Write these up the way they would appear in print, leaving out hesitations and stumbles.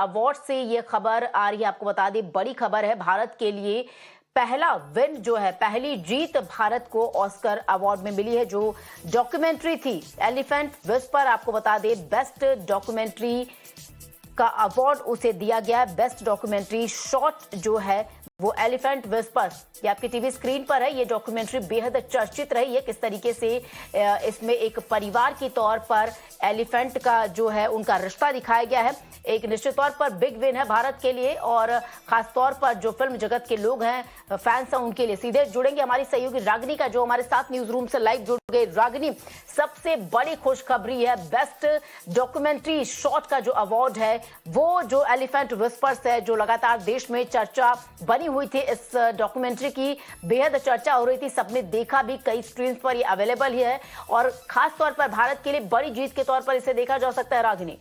Award से ये खबर आ रही है। आपको बता दें, बड़ी खबर है भारत के लिए। पहला विन जो है, पहली जीत भारत को ऑस्कर अवार्ड में मिली है। जो डॉक्यूमेंट्री थी एलिफेंट विस्पर, आपको बता दें बेस्ट डॉक्यूमेंट्री का अवार्ड उसे दिया गया। बेस्ट डॉक्यूमेंट्री शॉर्ट जो है वो एलिफेंट विस्पर्स, ये आपकी टीवी स्क्रीन पर है। ये डॉक्यूमेंट्री बेहद चर्चित रही है, किस तरीके से इसमें एक परिवार के तौर पर एलिफेंट का जो है उनका रिश्ता दिखाया गया है। एक निश्चित तौर पर बिग विन है भारत के लिए, और खास तौर पर जो फिल्म जगत के लोग हैं, फैंस हैं, उनके लिए। सीधे जुड़ेंगे हमारी सहयोगी रागिनी का, जो हमारे साथ न्यूज रूम से लाइव जुड़ गए। रागिनी, सबसे बड़ी खुशखबरी है, बेस्ट डॉक्यूमेंट्री शॉर्ट का जो अवार्ड है वो जो एलिफेंट विस्पर्स है, जो लगातार देश में चर्चा बनी हुई थी। इस डॉक्यूमेंट्री की बेहद चर्चा हो रही थी, सबने देखा भी, कई स्क्रीन पर ये अवेलेबल ही है, और खास तौर पर भारत के लिए बड़ी जीत के तौर पर इसे देखा जा सकता है। Ragini,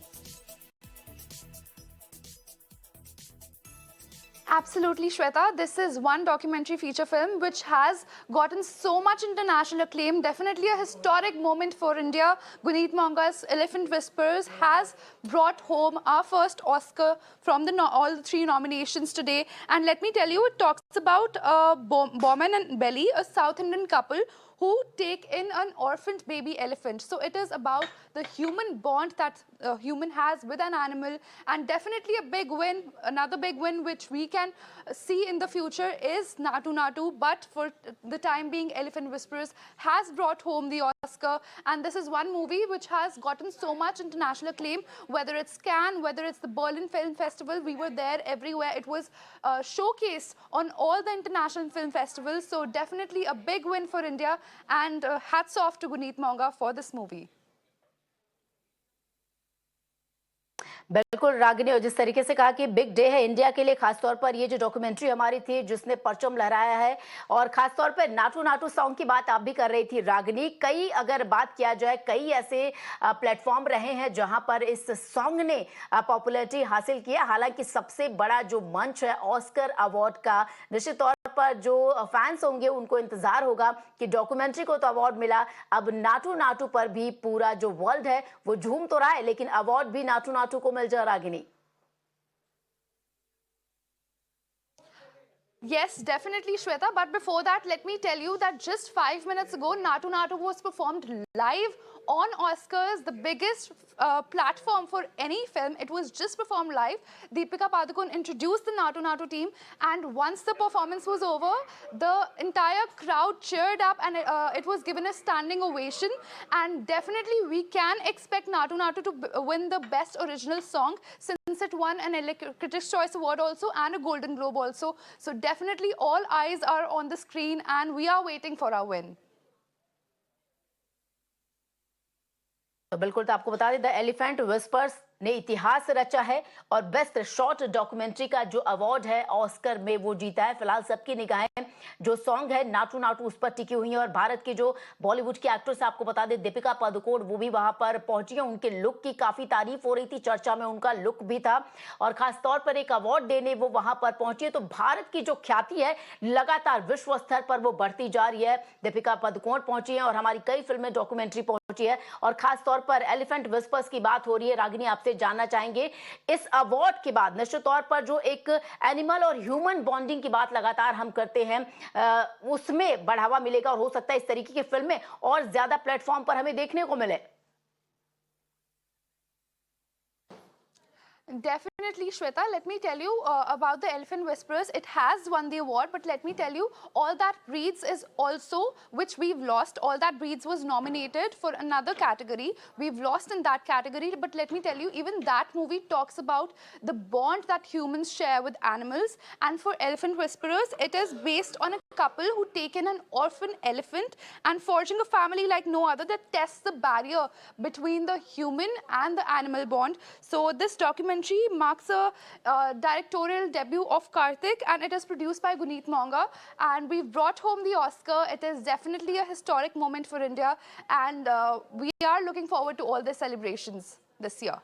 Absolutely, Shweta. This is one documentary feature film which has gotten so much international acclaim. Definitely a historic moment for India. Guneet Monga's Elephant Whispers has brought home our first Oscar from all the 3 nominations today. And let me tell you, it talks about Bowman and Belly, a South Indian couple who take in an orphaned baby elephant. So it is about the human bond that a human has with an animal, and definitely a big win. Another big win which we can see in the future is Naatu Naatu, but for the time being, Elephant Whispers has brought home the Oscar, and this is one movie which has gotten so much international acclaim, whether it's Cannes, whether it's the Berlin Film Festival. We were there everywhere. It was showcased on all the international film festivals, so definitely a big win for India, and hats off to Guneet Monga for this movie. बिल्कुल रागिनी, और जिस तरीके से कहा कि big day है India के लिए, खासतौर पर ये जो डॉक्यूमेंट्री हमारी थी जिसने परचम लहराया है, और खासतौर पर नाटू नाटू सॉन्ग की बात आप भी कर रही थी रागिनी। कई अगर बात किया जाए, कई ऐसे प्लेटफॉर्म रहे हैं जहां पर इस सॉन्ग ने पॉपुलैरिटी हासिल की है। हालांकि सबसे बड़ा जो मंच है ऑस्कर अवार्ड का, निश्चित तौर पर जो फैंस होंगे उनको इंतजार होगा कि डॉक्यूमेंट्री को तो अवार्ड मिला, अब नाटू नाटू पर भी पूरा जो वर्ल्ड है वो झूम तो रहा है, लेकिन अवार्ड भी नाटू नाटू को मिल जा। Ragini, Yes, definitely, Shweta. But before that, let me tell you that just 5 minutes ago, Naatu Naatu was performed live on Oscars, the biggest platform for any film. It was just performed live. Deepika Padukone introduced the Naatu Naatu team, and once the performance was over, the entire crowd cheered up, and it was given a standing ovation. And definitely, we can expect Naatu Naatu to win the Best Original Song, since it won an Critics' Choice Award also and a Golden Globe also. So definitely, all eyes are on the screen, and we are waiting for our win. तो बिल्कुल, तो आपको बता दें, the elephant whispers ने इतिहास रचा है, और बेस्ट शॉर्ट डॉक्यूमेंट्री का जो अवार्ड है ऑस्कर में वो जीता है। फिलहाल सबकी निगाहें जो सॉन्ग है नाटू नाटू उस पर टिकी हुई है, और भारत की जो बॉलीवुड की एक्ट्रेस, आपको बता दें दीपिका पादुकोण, वो भी वहां पर पहुंची है। उनके लुक की काफी तारीफ हो रही थी, चर्चा में उनका लुक भी था, और खासतौर पर एक अवार्ड देने वो वहां पर पहुंची है। तो भारत की जो ख्याति है लगातार विश्व स्तर पर वो बढ़ती जा रही है। दीपिका पादुकोण पहुंची है, और हमारी कई फिल्में डॉक्यूमेंट्री पहुंची है, और खासतौर पर एलिफेंट विस्पर्स की बात हो रही है। रागिनी, आपसे जानना चाहेंगे, इस अवार्ड के बाद निश्चित तौर पर जो एक एनिमल और ह्यूमन बॉन्डिंग की बात लगातार हम करते हैं, उसमें बढ़ावा मिलेगा, और हो सकता है इस तरीके की फिल्में और ज्यादा प्लेटफॉर्म पर हमें देखने को मिले। Definitely, Shweta. Let me tell you about the Elephant Whisperers. It has won the award, but let me tell you, All That Breathes is also, which we've lost. All That Breathes was nominated for another category. We've lost in that category, but let me tell you, even that movie talks about the bond that humans share with animals. And for Elephant Whisperers, it is based on a couple who take in an orphan elephant and forging a family like no other that tests the barrier between the human and the animal bond. So this documentary marks a directorial debut of Karthik, and it is produced by Guneet Monga, and we've brought home the Oscar. It is definitely a historic moment for India, and we are looking forward to all the celebrations this year.